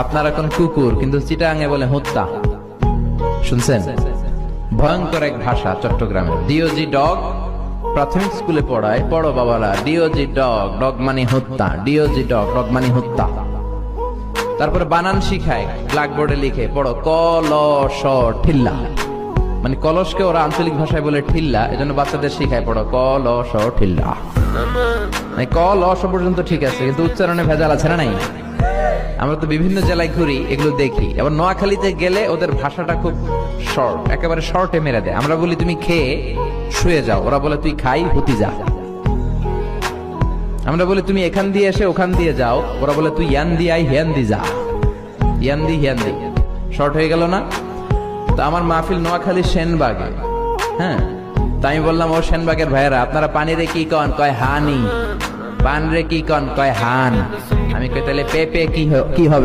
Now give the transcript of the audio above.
আপনার এখন কুকুর, কিন্তু চিটাঙে বলে হুত্তা। শুনছেন? ভয়ঙ্কর এক ভাষা চট্টগ্রামের। ডিওজি ডগ, প্রাথমিক স্কুলে পড়ায়, পড়ো বাবারা, ডিওজি ডগ, ডগ মানে হত্যা, ডিওজি ডগ, ডগ মানে হত্যা। তারপরে বানান শিখায়, ব্ল্যাকবোর্ডে লিখে পড়ো ক ল স ঠিল্লা, মানে কলসকে ওরা আঞ্চলিক ভাষায় বলে ঠিল্লা, এজন্য বাচ্চাদের শিখায় পড়ো ক ল স ঠিল্লা। মানে ক ল স পর্যন্ত ঠিক আছে, কিন্তু উচ্চারণে ভেজাল আছে না নাই? আমরা তো বিভিন্ন জেলায় ঘুরি, এগুলো দেখি। আবার নোয়াখালীতে গেলে ওদের ভাষাটা খুব শর্ট, একেবারে শর্টে মেরে দেয়। আমরা বলি তুমি খেয়ে শুয়ে যাও, ওরা বলে তুই খাই হুতি যা। আমরা বলি তুমি এখান দিয়ে এসে ওখান দিয়ে যাও, ওরা বলে তুই ইয়ান দি আই হিয়ান দি যা। ইয়ান দি হিয়ান দি, শর্ট হয়ে গেল না? তো আমার মাহফিল নোয়াখালী সেনবাগে, হ্যাঁ। তাই আমি বললাম, ও সেনবাগের ভাইয়েরা, আপনারা পানিরে কি কন? কয় হানি। পান রে কি কন? কয় হান। আমি কই তাহলে পেপে কি হবে?